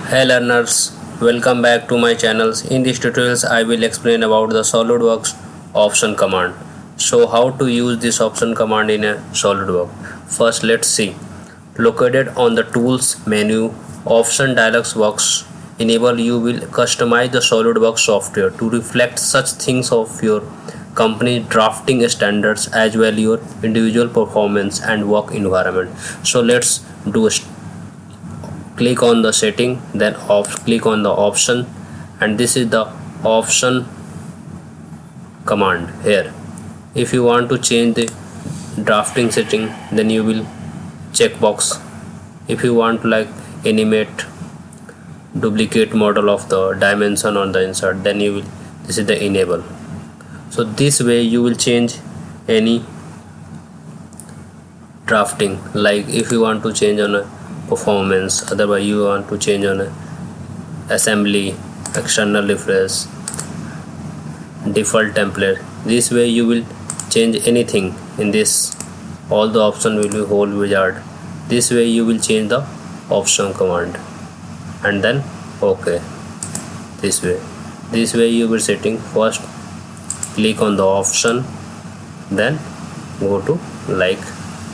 Hey learners, welcome back to my channels. In these tutorials I will explain about the Solidworks option command. So how to use this option command in a Solidworks. First let's see. Located on the tools menu, option dialog box enable you will customize the Solidworks software to reflect such things of your company drafting standards as well your individual performance and work environment. So let's do a click on the setting, then click on the option, and this is the option command here. If you want to change the drafting setting, then you will checkbox. If you want to animate duplicate model of the dimension on the insert, then you will, this is the enable. So this way you will change any drafting, like if you want to change on a performance, otherwise you want to change on a assembly, external refresh, default template. This way you will change anything in this. All the option will be whole wizard. This way you will change the option command and then OK. This way you will setting. First click on the option, then go to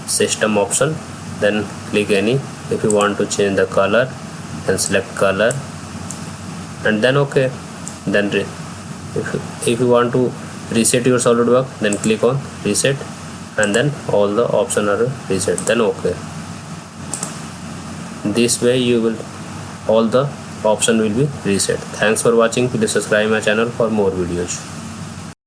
system option, then click any. If you want to change the color, then select color and then OK. Then if you want to reset your SolidWorks, then click on reset and then all the options are reset, then OK. This way you will, all the option will be reset. Thanks for watching. Please subscribe my channel for more videos.